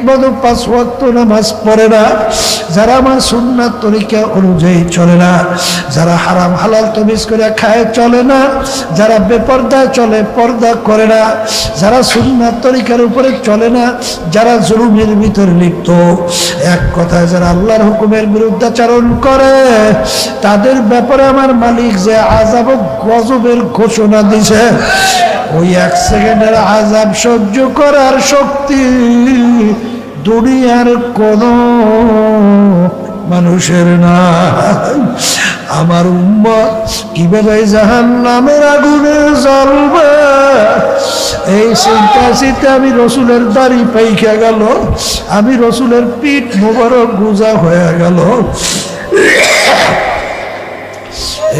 মতো 5 ওয়াক্ত নামাজ পড়ে না, যারা আমার সুন্নাত তরিকা অনুযায়ী চলে না, যারা হারাম হালাল তমিজ করে খায় চলে না, যারা বেপর্দায় চলে পর্দা করে না, যারা সুন্নাত তরিকার উপরে চলে না, যারা জুলুমের ভিতরে লিপ্ত, এক কথায় যারা আল্লাহর হুকুমের বিরুদ্ধাচরণ করে, তাদের ব্যাপারে আমার মালিক যে আযাব ও গজবের ঘোষণা দিছে, ওই 1 সেকেন্ডের আযাব সহ্য করার শক্তি দুনিয়ার কোন মানুষের না। আমার উম্মত কিভাবে জাহান্নামের আগুনে জ্বলবে, এই চিন্তা আমি রসুলের দাড়ি পাইখা গেল, আমি রসুলের পিঠ মোবারক গুজা হয়ে গেল।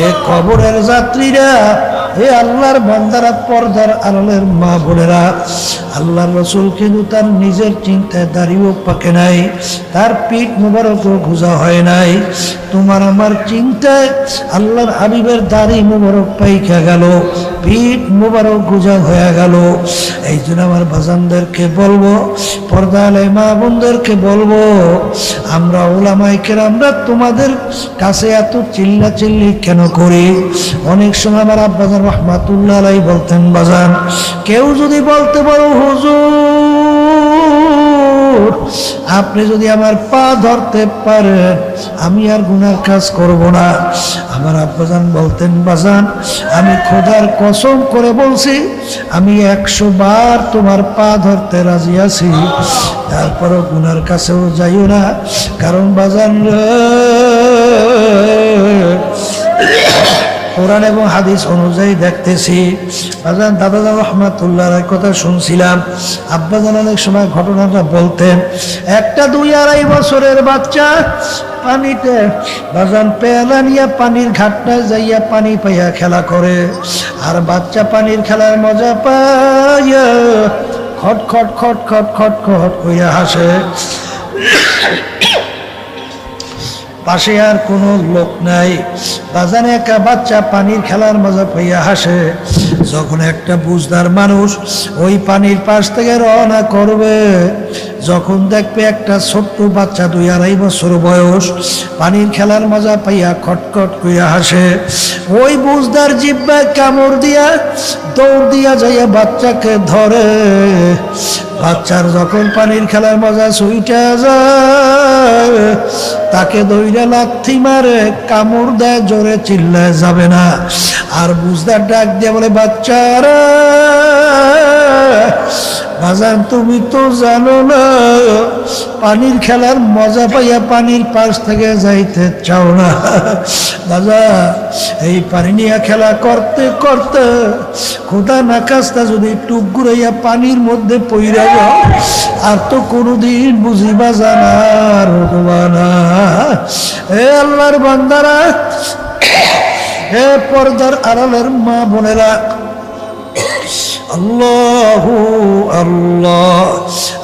এ কবরের যাত্রীরা, হে আল্লাহর বান্দারা, পর্দার আড়ালের মা বোনেরা, আল্লাহর রসুল কিন্তু তার নিজের চিন্তায় দাঁড়িয়েও পাকে নাই, তার পিঠ মোবারকও গুজা হয় নাই। তোমার আমার চিন্তায় আল্লাহর হাবিবের দাড়ি মোবারক পাইকা গেল, পিঠ মোবারক গুজা হয়ে গেল। এই জন্য আমার বাজানদেরকে বলবো, পর্দালে মা বোনদেরকে বলবো, আমরা ওলামায়ে কেরামরা তোমাদের কাছে এত চিল্লাচিল্লি কেন করি? অনেক সময় আমার আব্বাজান রহমাতুল্লাহ আলাইহি বলতেন, বাজান কেউ যদি বলতে পারো হুজুর আপনি যদি আমার পা ধরতে পারেন আমি আর গুনার কাজ করব না। আমার আব্বাজান বলতেন, বাজান আমি খোদার কসম করে বলছি আমি 100 বার তোমার পা ধরতে রাজি আছি, তারপরও গুনার কাছেও যাইও না। কারণ বাজান কোরআন এবং হাদিস অনুযায়ী দেখতেছি, বাজান দাদাজান রহমাতুল্লাহর কথা শুনছিলাম, আব্বাজান অনেক সময় ঘটনাটা বলতেন, একটা 2-2.5 বছরের বাচ্চা পানিতে বাজান পেয়ালা নিয়ে পানির ঘাটটায় যাইয়া পানি পাইয়া খেলা করে, আর বাচ্চা পানির খেলার মজা পাইয়া খট খট খট খট খট খট কইয়া হাসে। পাশে আর কোনো লোক নাই, বাজানে একা বাচ্চা পানির খেলার মজা পাইয়া হাসে। যখন একটা বুঝদার মানুষ ওই পানির পাশ থেকে রওনা করবে, যখন দেখবে একটা ছোট্ট বাচ্চা 2-2.5 বছর বয়স পানির খেলার মজা পাইয়া খটখট কইয়া হাসে, ওই বুঝদার জিহ্বায় কামড় দিয়া দৌড় দিয়া যাইয়া বাচ্চাকে ধরে। বাচ্চার যখন পানির খেলার মজা ছুইটা যায়, তাকে দইরা লাথি মারে, কামড় দেয়, জোরে চিল্লায় যাবে না। আর বুঝদার ডাক দিয়ে বলে, বাচ্চারা বাজান তুমি তো জানো না পানির খেলার মজা পাইয়া পানির পাশ থেকে যাইতে চাও না। বাজা এই পানি নিয়ে খেলা করতে করতে খোদা না কাজটা যদি একটু ঘুরাইয়া পানির মধ্যে পইরা যাও, আর তো কোনোদিন বুঝিবা জানার উঠবা না। হে আল্লাহর বান্দারা, হে পর্দার আড়ালের মা বোনেরা, আল্লাহু আল্লাহ,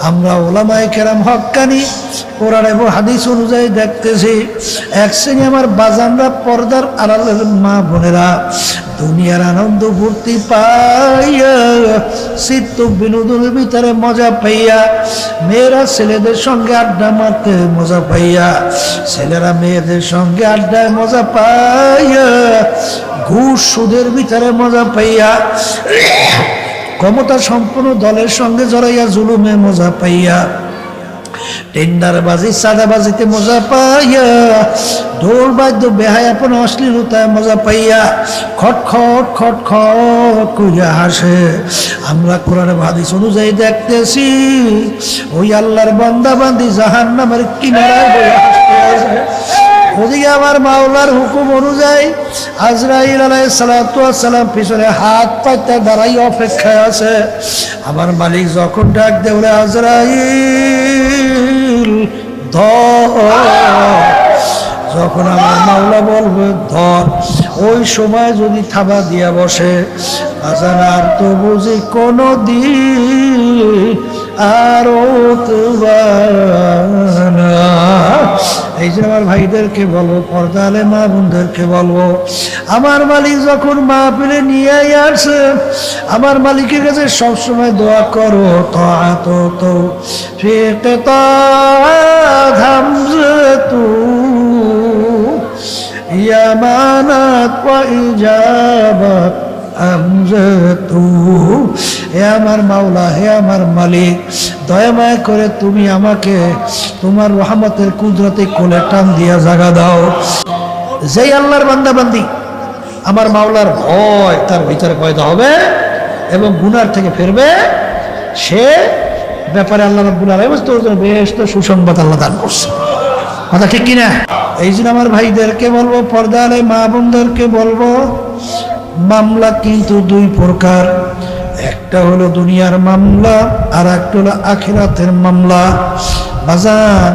আমরা ওলামায়ে কেরাম হক্কানি কোরআন এবং হাদিস অনুযায়ী দেখতেছি, এক শ্রেণী আমার বাজানরা পর্দার আড়ালের মা বোনেরা দুনিয়ার আনন্দ ফুর্তি পাইয়া, চিত্ত বিনোদনের ভিতরে মজা পাইয়া, মেয়েরা ছেলেদের সঙ্গে আড্ডা মারতে মজা পাইয়া, ছেলেরা মেয়েদের সঙ্গে আড্ডায় মজা পাইয়া, ঘুষ সুদের ভিতরে মজা পাইয়া, ক্ষমতা সম্পন্ন দলের সঙ্গে জড়াইয়া জুলুমে মজা পাইয়া, টেন্ডারবাজি চাঁদাবাজিতে মজা পাইয়া, ঢোল বাদ্য বেহায়াপন অশ্লীলতায় মজা পাইয়া খট খট খট খট কইয়া হাসে। আমরা কোরআন হাদিস অনুযায়ী দেখতেছি ওই আল্লাহর বান্দা বান্দি জাহান্নামের কিনারায় বইয়া হাসতে আছে। ওদিকে আমার মাওলার হুকুম অনুযায়ী আজরাইল আলাইহিস সালাতু ওয়াস সালাম পিছনে হাত পাইতে দাঁড়াই অপেক্ষায় আছে। আমার মালিক যখন ডাক দেয়, বলে আজরাইল ধর, যখন আমার মাওলা বলবে ধর, ওই সময় যদি থাবা দিয়া বসে, আর তো বুঝি কোনো দিন আর এই যে আমার ভাইদেরকে বলবো, পর্দালে মা বোনদেরকে বলবো, আমার মালিক যখন মাহফিলে নিয়ে আসে, আমার মালিকের কাছে সবসময় দোয়া করো, তাআত তৌফিক তাআত হামজাতু ইয়ামানাত ওয়া ইজাবাত আমজাতু। হে আমার মাওলা, হে আমার মালিক, দয়াময় করে তুমি আমাকে তোমার রহমতের কুদরতে কোলে টান দিয়া জাগা দাও। যেই আল্লাহর বান্দা বান্দি আমার মাওলার ভয় তার ভিতরে পয়দা হবে এবং গুনার থেকে ফিরবে, সে ব্যাপারে আল্লাহ রাব্বুল আলামিন তোর জন্য বেশ তো সুসংবাদ আল্লাহ দান করছে। কথা ঠিক কিনা? এই জন্য আমার ভাইদেরকে বলবো, পর্দালে মা বোনদেরকে বলবো, মামলা কিন্তু দুই প্রকার। একটা হলো দুনিয়ার মামলা, আর একটা হলো আখিরাতের মামলা। বাজার,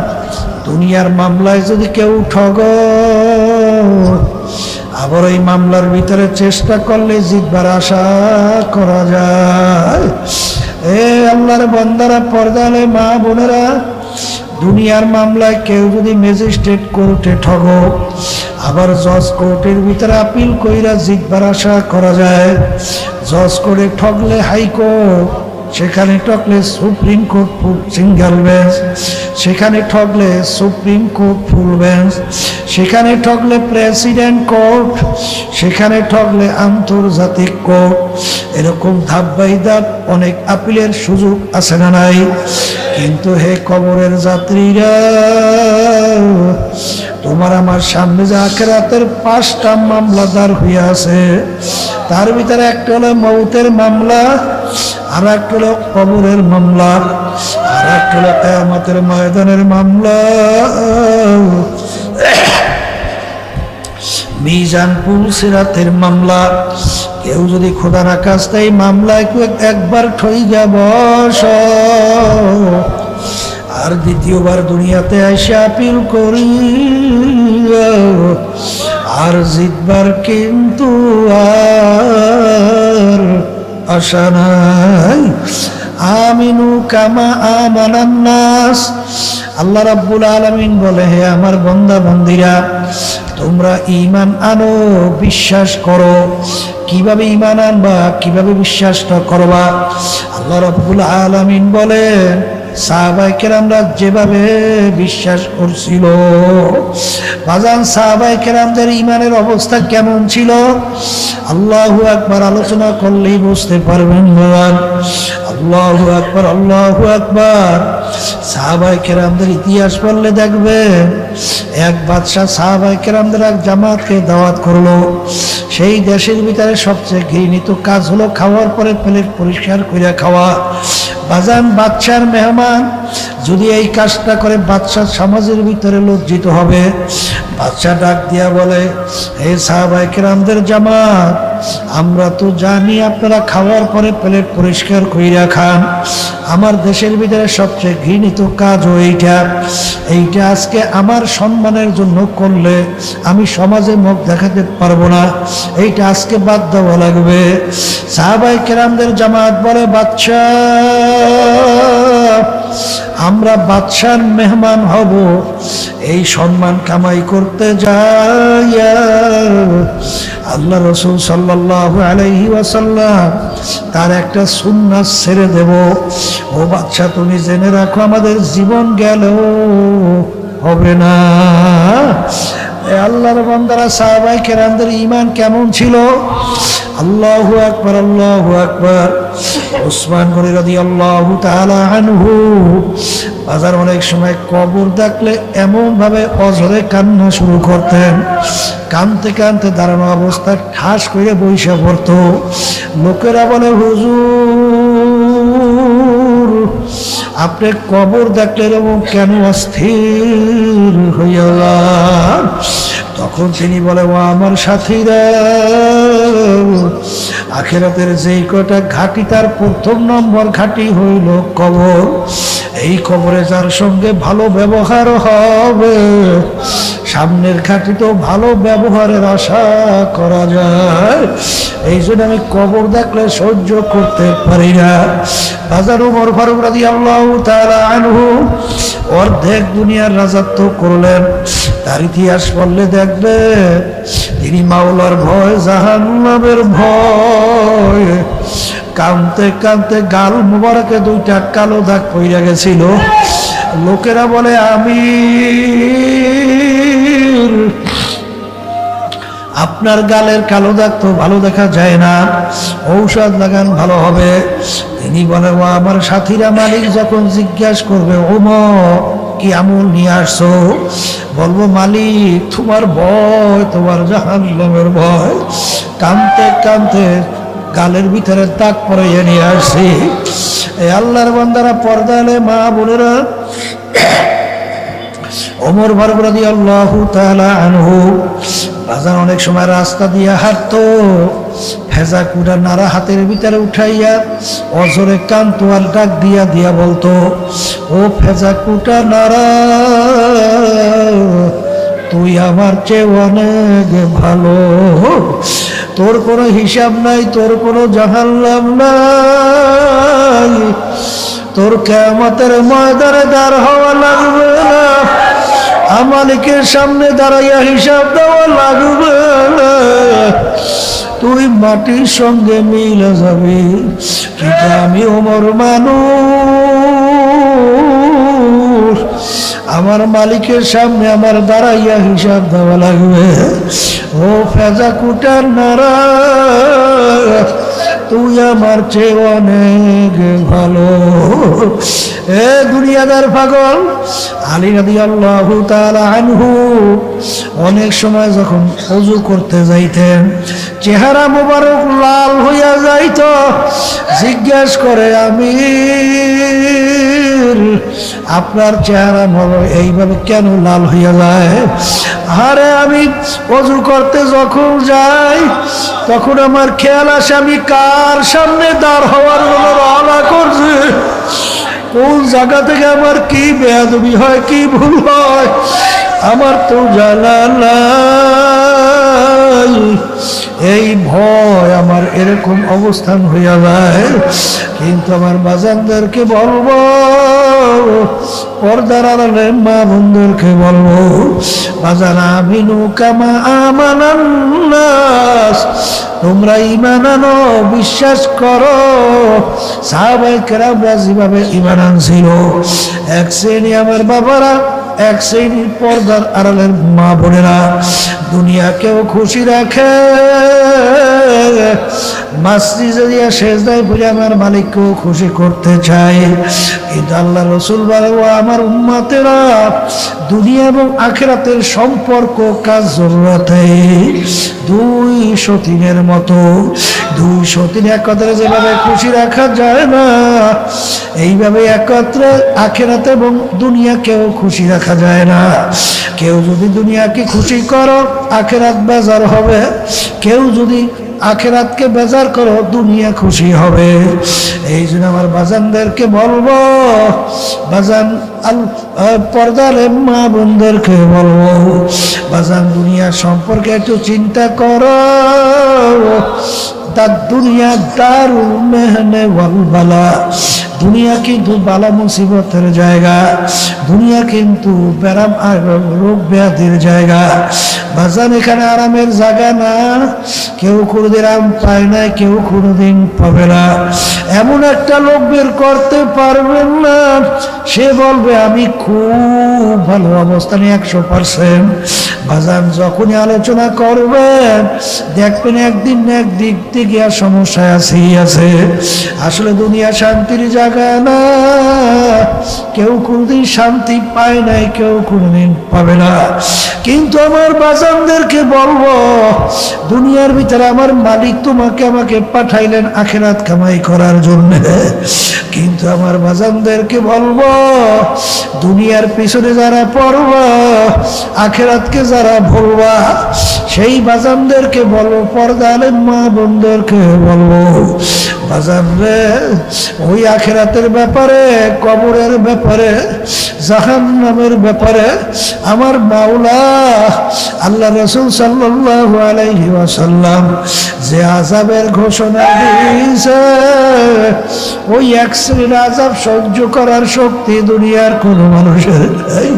দুনিয়ার মামলায় যদি কেউ ঠগ, আবার এই মামলার ভিতরে চেষ্টা করলে জিতবার আশা করা যায়। এ আল্লাহর বান্দারা, পর্দালে মা বোনেরা, দুনিয়ার মামলায় কেউ যদি ম্যাজিস্ট্রেট কোর্টে ঠগ, আবার জজ কোর্টের ভিতরে আপিল কইরা জিতবার আশা করা যায়। জজ কোর্টে ঠগলে হাইকোর্ট, সেখানে ঠগলে সুপ্রিম কোর্ট সিঙ্গেল বেঞ্চ, সেখানে ঠগলে সুপ্রিম কোর্ট ফুল বেঞ্চ, সেখানে ঠগলে প্রেসিডেন্ট কোর্ট, সেখানে ঠগলে আন্তর্জাতিক কোর্ট। এরকম ধাপ বাই ধাপ অনেক আপিলের সুযোগ আছে না নাই? কিন্তু হে কবরের যাত্রীরা, তোমার আমার সামনে যে আখিরাতের 5টা মামলা দাঁড় হইয়া আছে, তার ভিতরে একটা হলো মৌতের মামলা, আর একটা হলো কবরের মামলা, আর একটা হলো কিয়ামতের ময়দানের মামলা, মিজান পুলসিরাতের মামলা। কেউ যদি খোদা না কাজটা এই মামলায় একবার ঠইগা বস, আর দ্বিতীয়বার দুনিয়াতে এসে আপিল করি, আর জিতবার কিন্তু আর আশা নাই। আমিনু কামা আমানান নাস। আল্লাহ রাব্বুল আলামিন বলে, হে আমার বান্দা বান্দিরা, তোমরা ঈমান আনো, বিশ্বাস করো। কিভাবে ঈমান আনবা, কিভাবে বিশ্বাসটা করবা? আল্লাহ রাব্বুল আলামিন বলেন, সাহাবায়ে কেরামরা যেভাবে বিশ্বাস করছিল, বাজান সাহাবায়ে কেরামদের ঈমানের অবস্থা কেমন ছিল? আল্লাহু আকবার আলোচনা করলেই বুঝতে পারবেন। আল্লাহু আকবার, আল্লাহু আকবার। সাহাবায়ে কেরামদের ইতিহাস পড়লে দেখবেন, এক বাদশাহ সাহাবায়ে কেরামদের এক জামাতকে দাওয়াত করলো। সেই দেশের ভিতরে সবচেয়ে ঘৃণিত কাজ হলো খাওয়ার পরে প্লেট পরিষ্কার করে খাওয়া। বাজান, বাদশার মেহমান যদি এই কাজটা করে, বাদশাহ সমাজের ভিতরে লজ্জিত হবে। বাদশাহ ডাক দিয়া বলে, হে সাহাবায়ে কেরামদের জামাত, আমরা তো জানি আপনারা খাওয়ার পরে প্লেট পরিষ্কার কইরা খান। আমার দেশের ভিতরে সবচেয়ে ঘৃণিত কাজ এইটা আজকে আমার সম্মানের জন্য করলে আমি সমাজে মুখ দেখাতে পারবো না, এইটা আজকে বাদ দেওয়া লাগবে। সাহাবায়ে কেরামদের জামাত বলে, বাদশাহ, আমরা বাদশার মেহমান হব, এই সম্মান কামাই করতে যাইয়া আল্লাহ রাসূল সাল্লাল্লাহু আলাইহি ওয়াসাল্লাম তার একটা সুন্নাত ছেড়ে দেব। ও বাদশা, তুমি জেনে রাখো, আমাদের জীবন গেলেও হবে না। আল্লাহর বান্দারা, সাহাবায়ে কেরামদের ঈমান কেমন ছিল? আল্লাহু আকবার, আল্লাহু আকবার। উসমান গনি রাদিয়াল্লাহু তাআলা আনহু বাজার অনেক সময় কবর দেখলে এমন ভাবে অঝরে কান্না শুরু করতেন, কানতে কানতে দাঁড়ানো অবস্থায় ঠাস করে বইসা পড়তো। লোকেরা বলে, হুজুর, আপনি কবর দেখলে এরকম কেন অস্থির হইয়া যান? তখন তিনি বলে, ও আমার সাথীরা, আখিরাতের যেই কটা ঘাটি, তার প্রথম নম্বর ঘাটি হইল কবর। এই কবরে যার সঙ্গে ভালো ব্যবহার হবে, সামনের ঘাটি তো ভালো ব্যবহারের আশা করা যায়। এই জন্য আমি কবর দেখলে সহ্য করতে পারি না। বাজার উমর ফারুক রাদিয়াল্লাহু তাআলা আনহু অর্ধেক দুনিয়ার রাজত্ব করলেন। তার ইতিহাস পড়লে দেখবে তিনি মাওলার ভয়, জাহান্নামের ভয়, কাঁদতে কাঁদতে গাল মুবারকে দুইটা কালো দাগ পইরা গেছিল। লোকেরা বলে আমি আপনার গালের কালো দাগ তো ভালো দেখা যায় না, ঔষধ লাগান ভালো হবে। তিনি বলে ও আমার সাথীরা, মালিক যখন জিজ্ঞাসা করবে ওমর কি আমল নিয়ে আসছো, বলবো মালিক তোমার ভয়, তোমার জাহান্নামের ভয়। কাঁদতে কাঁদতে গালের ভিতরে দাগ পরাইয়া নিয়ে আসছি। এই আল্লাহর বান্দারা, পর্দালে মা বোনেরা, ওমর ফারুক রাদিয়াল্লাহু তাআলা আনহু বাজার অনেক সময় রাস্তা দিয়ে হাঁটতো, ভেজা কুড়া নাড়া হাতের ভিতরে উঠাইয়া অজরে কানতো আর ডাক দিয়া দিয়া বলতো, ও ভেজা কুটা নাড়া, তুই আমার চেয়ে অনেক ভালো, তোর কোনো হিসাব নাই, তোর কোনো জাহান্নাম নাই, তোর কিয়ামতের ময়দানে দাঁড় হওয়া লাগবে না, মালিকের সামনে দাঁড়াইয়া হিসাব দেওয়া লাগবে না, তুই মাটির সঙ্গে মিলে যাবি। কিন্তু আমি ওমর মানুষ, আমার মালিকের সামনে আমার দাঁড়াইয়া হিসাব দেওয়া লাগবে। ও ফেজা কুটার নারা, তুই আমার চেয়ে অনেক ভালো। এ দুনিয়াদার পাগল, আলী রাদিয়াল্লাহু তাআলা আনহু অনেক সময় যখন ওযু করতে যাইতেন, চেহারা মোবারক লাল হইয়া যাইত। জিজ্ঞেস করে আমির, আপনার চেহারা এইভাবে কেন লাল হইয়া যায়? আরে আমি ওযু করতে যখন যাই তখন আমার খেয়াল আসে আমি কার সামনে দাঁড় হওয়ার জন্য রওনা করছি, কোন জায়গা থেকে আমার কি বেয়াদবি হয়, কি ভুল হয়, আমার তো জানা নাই। এই ভয় আমার এরকম অবস্থান হইয়া যায়। কিন্তু আমার বাজানদেরকে বলবো, পর্দার আড়ালে মা বোনদেরকে বলবো, বাজান আমিনু কামা আমানান নাস, তোমরা ঈমান আনো, বিশ্বাস করো সাহাবায়ে কেরামরা যেভাবে ঈমান আনছিল। এক শ্রেণী আমার বাবারা, এক শ্রেণীর পর্দার আড়ালের মা বোনেরা দুনিয়াকেও খুশি রাখে, মসজিদে দিয়া সেজদায় পড়ে আমার মালিককেও খুশি করতে চাই। কিন্তু আল্লাহ রাসূল বলে, ও আমার উম্মতেরা, দুনিয়া এবং আখিরাতের সম্পর্ক কাজ জরুরতে দুই সতীনের মতো। দুই সতীন একত্রে যেভাবে খুশি রাখা যায় না, এইভাবে একত্রে আখিরাত এবং দুনিয়াকেও খুশি রাখা যায় না। কেউ যদি দুনিয়াকে খুশি করো, আখিরাত বেজার হবে। কেউ যদি আখিরাতকে বেজার করো, দুনিয়া খুশি হবে। এই জন্য আমার বাজানদেরকে বলবো, বাজান পর্দার মা বোনদেরকে বলবো, বাজান দুনিয়া সম্পর্কে একটু চিন্তা করো। তার দুনিয়া দারুল মেহনে ওয়াল বালা, দুনিয়া কিন্তু বালা মুসিবতের জায়গা, দুনিয়া কিন্তু ব্যারাম আর রোগ ব্যাধির জায়গা। বাজান এখানে আরামের জায়গা না, কেউ কোনোদিন আরাম পায় না, কেউ কোনোদিন পাবে না। এমন একটা লোক বের করতে পারবেন না, সে বলবে আমি খুব ভালো অবস্থানে 100%। বাজান যখনই আলোচনা করবেন দেখবেন একদিন না একদিক থেকে আর সমস্যায় আছে। আসলে দুনিয়া শান্তির জায়গা না, কেউ কোনদিন শান্তি পায় নাই, কেউ কোনদিন পাবে না। কিন্তু আমার বাজানদেরকে বলবো, দুনিয়ার ভিতরে আমার মালিক তোমাকে আমাকে পাঠাইলেন আখিরাত কামাই করার জন্য। কিন্তু আমার বাজানদেরকে বলবো, দুনিয়ার পিছনে যারা পড়বা, আখিরাতকে যারা ভুলবা, সেই বাজানদেরকে বলবো, পর্দালের মা বোনদেরকে বলবো, বাজান রে, ওই আখিরাতের ব্যাপারে, কবরের ব্যাপারে, জাহান্নামের ব্যাপারে আমার মাওলা আল্লাহ রাসূল সাল্লাল্লাহু আলাইহি ওয়াসাল্লাম যে আযাবের ঘোষণা দিয়েছে, ওই এক শ্রেণীর আযাব সহ্য করার শক্তি দুনিয়ার কোনো মানুষের নাই।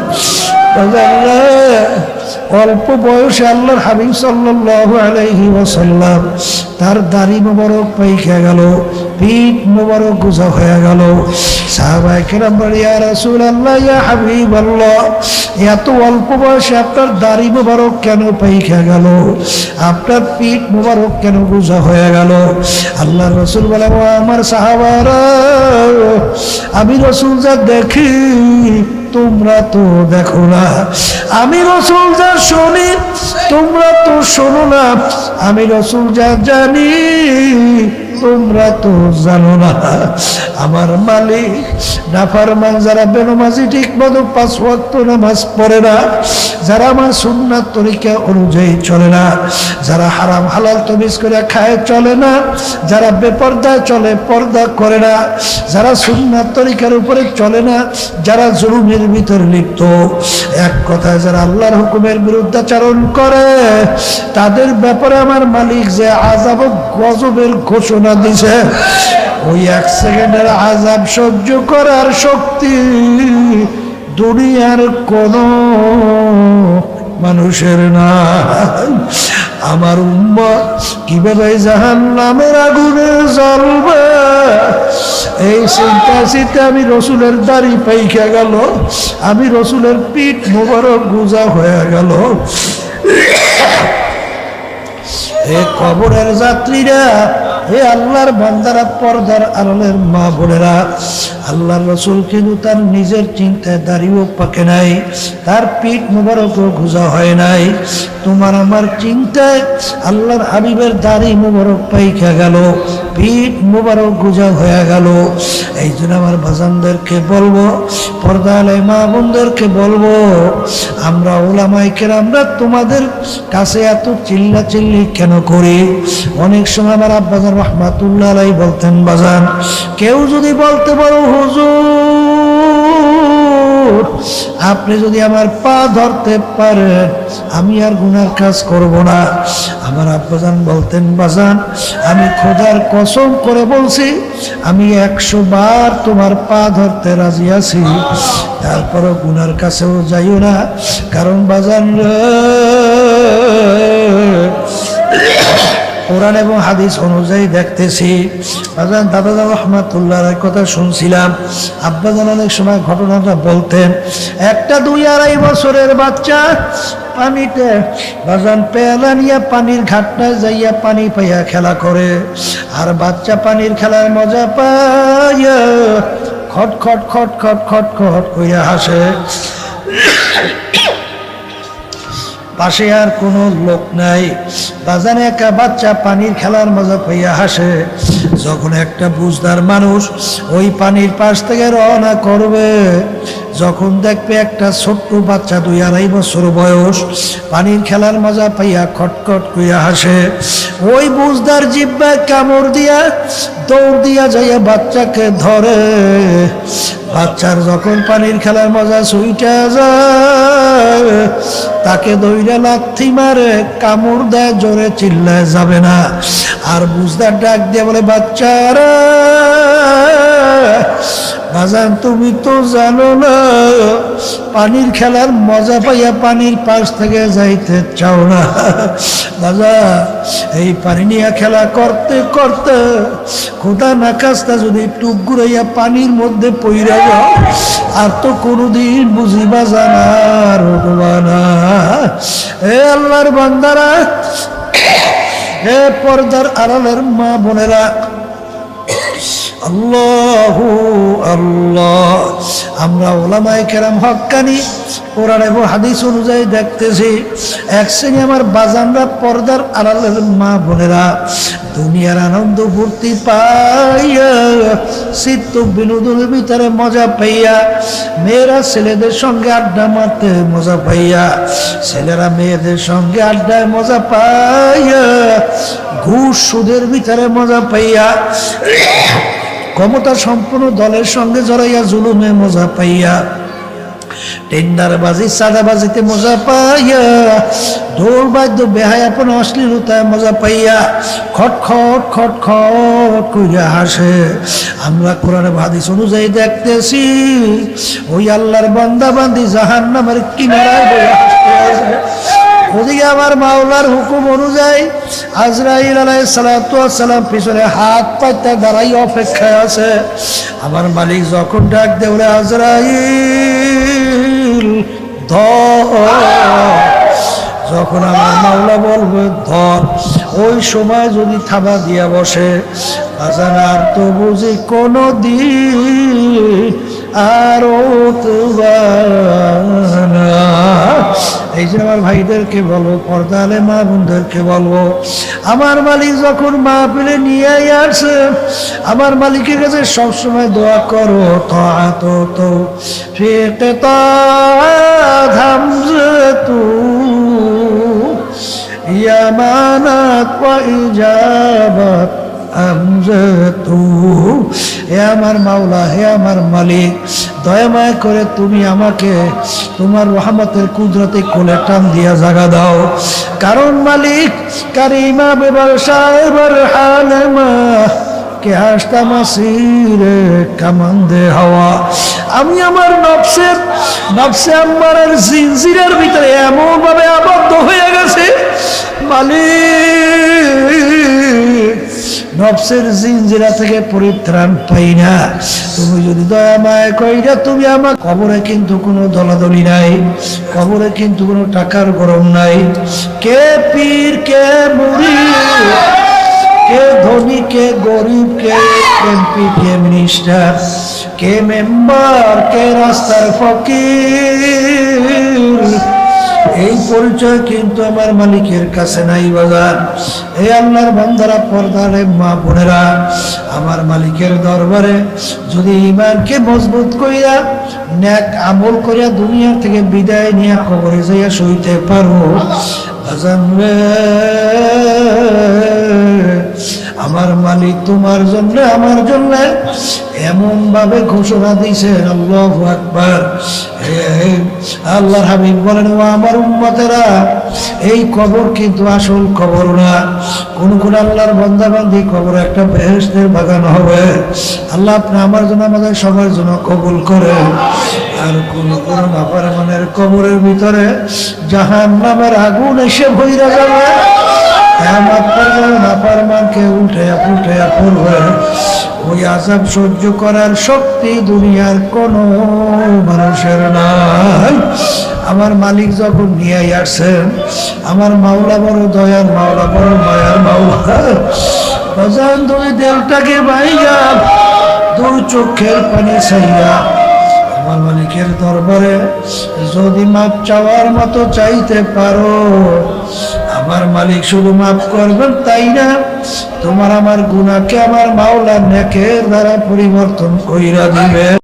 অল্প বয়সে আল্লাহর হাবিব সাল্লাল্লাহু আলাইহি ওয়াসাল্লাম তার দাড়ি মোবারক পাইকা গেল, পিঠ মোবারক গোজা হয়ে গেল। সাহাবায়ে কেরাম বলে, ইয়া রাসূলুল্লাহ, ইয়া হাবিবাল্লাহ, এত অল্প বয়সে আপনার দাড়ি মোবারক কেন পাইকা গেল, আপনার পিঠ মোবারক কেন গোজা হয়ে গেল? আল্লাহর রাসূল বলে, ও আমার সাহাবারা, আমি রাসূল যা দেখি তোমরা তো দেখো না, আমি রাসূল যা শুনি তোমরা তো শোনো না, আমি রাসূল যা জানি তোমরা তো জানো না। আমার মালিক নাফরমান যারা বেনামাজি ঠিক মতো 5 ওয়াক্ত নামাজ পড়ে না, যারা আমার সুন্নাত তরিকা অনুযায়ী চলে না, যারা হারাম হালাল তমিজ করে খায় চলে না, যারা বেপর্দায় চলে পর্দা করে না, যারা সুন্নাত তরিকার উপরে চলে না, যারা জুলুমের ভিতর লিপ্ত, এক কথায় যারা আল্লাহর হুকুমের বিরুদ্ধাচরণ করে, তাদের ব্যাপারে আমার মালিক যে আযাব ও গজবের ঘোষণা দিছে, ওই 1 সেকেন্ডের আযাব সহ্য করার শক্তি দুনিয়ার কোন মানুষের নাই। আমার উম্মত কিভাবে জাহান্নামের আগুনে জ্বলবে, এই চিন্তা আমি রসুলের দাড়ি পাইকা গেল, আমি রসুলের পিঠ মোবারক গোজা হয়ে গেল। এ কবরের যাত্রীরা, হে আল্লাহর বান্দারা, পর্দার আড়ালের মা বোনেরা, আল্লাহর রাসূল কিন্তু তার নিজের চিন্তায় দাড়িও পাকে নাই, তার পিঠ মোবারকও গোজা হয় নাই। তোমার আমার চিন্তায় আল্লাহর হাবিবের দাড়ি মোবারক পাইকা গেল, পিঠ মোবারক গোজা হয়ে গেল। এই জন্য আমার বাজানদেরকে বলবো, পর্দায় মা বোনদেরকে বলবো, আমরা ওলামায়ে কেরামরা তোমাদের কাছে এত চিল্লাচিল্লি কেন করি? অনেক সময় আমার আব্বাজান রাহমাতুল্লাহ আলাইহি বলতেন, বাজান কেউ যদি বলতে পারো হুজুর আপনি যদি আমার পা ধরতে পারেন আমি আর গুনার কাজ করব না। আমার আব্বাজান বলতেন, বাজান আমি খোদার কসম করে বলছি আমি 100 বার তোমার পা ধরতে রাজি আছি, তারপরও গুনার কাছেও যাইও না। কারণ বাজান কোরআন এবং হাদিস অনুযায়ী দেখতেছি, বাজান দাদাজান রাহমাতুল্লাহর কথা শুনছিলাম, আব্বাজান অনেক সময় ঘটনাটা বলতেন, একটা 2-2.5 বছরের বাচ্চা পানিতে বাজান পেয়ালা নিয়ে পানির ঘাটটায় যাইয়া পানি পাইয়া খেলা করে, আর বাচ্চা পানির খেলার মজা পাইয়া খট খট খট খট খট খট কইয়া হাসে। পাশে আর কোনো লোক নাই, বাজানে একা বাচ্চা পানির খেলার মজা পাইয়া হাসে। যখন একটা বুঝদার মানুষ ওই পানির পাশ থেকে রওনা করবে, যখন দেখবে একটা ছোট্ট বাচ্চা 2-2.5 বছর বয়স পানির খেলার মজা পাইয়া খটখট কইয়া হাসে, ওই বুঝদার জিহ্বায় কামড় দিয়া দৌড় দিয়া যাইয়া বাচ্চাকে ধরে। বাচ্চার যখন পানির খেলার মজা ছুইটা যায়, তাকে দইরা লাথি মারে, কামড় দেয়, জোরে চিল্লায় যাবে না। আর বুঝদার ডাক দিয়ে বলে, বাচ্চারা বাজান তুমি তো জানো না পানির খেলার মজা পাইয়া পানির পাশ থেকে যাইতে চাও না। বাজা এই পানি নিয়ে খেলা করতে করতে খোদা না খাস্তা যদি একটু ঘুরাইয়া পানির মধ্যে পইরা যাও, আর তো কোনোদিন বুঝিবা জানার উঠবা না। এ আল্লাহর বান্দারা, হে পর্দার আড়ালের মা বোনেরা, আল্লাহু আল্লাহ, আমরা ওলামায়ে কেরাম হক্কানি কোরআন এবং হাদিস অনুযায়ী দেখতেছি, এক শ্রেণী আমার বাজানরা পর্দার আড়ালের মা বোনেরা দুনিয়ার আনন্দ ফুর্তি পাইয়া, চিত্ত বিনোদনের ভিতরে মজা পাইয়া, মেয়েরা ছেলেদের সঙ্গে আড্ডা মারতে মজা পাইয়া, ছেলেরা মেয়েদের সঙ্গে আড্ডায় মজা পাইয়া, ঘুষ সুদের ভিতরে মজা পাইয়া, ক্ষমতা সম্পন্ন দলের সঙ্গে জড়াইয়া জুলুমে মজা পাইয়া, টেন্ডারবাজি চাঁদাবাজিতে মজা পাইয়া, ঢোল বাদ্য বেহায়াপন অশ্লীলতায় মজা পাইয়া খট খট খট খট কইরা হাসে। আমরা কোরআনে হাদিস অনুযায়ী দেখতেছি ওই আল্লাহর বান্দা বান্দি জাহান্নামের কিনারায় বইয়া হাসতে আছে। ওদিকে আমার মাওলার হুকুম অনুযায়ী আজরাইল আলাইহিস সালাতু ওয়াস সালাম পিছনে হাত পাইতে দাঁড়াই অপেক্ষায় আছে। আমার মালিক যখন ডাক দেয় ওরে আজরাইল ধর, যখন আমার মাওলা বলবে ধর, ওই সময় যদি থাবা দিয়া বসে আজান আর তো বুঝি কোনো দিন আরো এই যে আমার ভাইদেরকে বলবো, পর্দালে মা বোনদেরকে বলবো, আমার মালিক যখন মা পেলে নিয়ে আসে আমার মালিকের কাছে সবসময় দোয়া করো তাআত তো ফিক হামজাতু ইয়ামানাত ওয়া ইজাবাত আমজাতু। হে আমার মাওলা, হে আমার মালিক, দয়াময় করে তুমি আমাকে তোমার রহমতের কুদরতে কোলে টান দিয়া জাগা দাও। কারণ মালিক কারিমা বেবার সাহেবার হালেমা কে হাসতা মাসিরে কামান্দে হাওয়া। আমি আমার নফসে আম্মারের জিনজিরের ভিতরে এমন ভাবে আবদ্ধ হয়ে গেছে মালিক, নফসের জিনজিরা থেকে পরিত্রাণ পাই না। তুমি যদি দয়া মায়া কইরা তুমি আমার কবরে কিন্তু কোনো দলাদলি নাই, কবরে কিন্তু কোনো টাকার গরম নাই। কে পীর কে মুরিদ, কে ধনী কে গরিব, কে এমপি কে মিনিস্টার, কে মেম্বার, কে রাস্তার ফকির, এই পরিচয় কিন্তু আমার মালিকের কাছে নাই বাজার। এই আল্লাহর বান্দারা, পর্দারে মা বোনেরা, আমার মালিকের দরবারে যদি ঈমানকে মজবুত কইরা নেক আমল করিয়া দুনিয়া থেকে বিদায় নিয়ে কবরে যাইয়া শুইতে পারো বাজান রে, আমার মালিক তোমার জন্য আমার জন্য এমন ভাবে ঘোষণা দিয়েছেন, আল্লাহু আকবার। আল্লাহর হাবিব বলেন, ও আমার উম্মতেরা, এই কবর কিন্তু আসল কবর না। কোন কোন আল্লাহর বান্দা বান্দি কবর একটা বেহেশতের বাগান হবে। আল্লাহ আপনি আমার জন্য আমাদের সবার জন্য কবুল করেন। আর কোন কোন নাফরমানের কবরের ভিতরে জাহান্নামের আগুন এসে ভইরা যাবে, নাফরমানকে উল্টাইয়া পুল্টাইয়া পড়বে। ওই আযাব সহ্য করার শক্তি দুনিয়ার কোনো মানুষের নাই। আমার মালিক যখন নিয়ে আসছেন, আমার মাওলা বড় দয়ার মাওলা, বড় মায়ার মাওলা। বাজান দুই দেলটাকে বাইয়া, দুই চোখের পানি ছাইয়া আমার মালিকের দরবারে যদি মাপ চাওয়ার মতো চাইতে পারো, আমার মালিক শুধু মাফ করবেন তাই না, তোমার আমার গুনাহকে আমার মাওলা নেকের দ্বারা পরিবর্তন কইরা দিবে।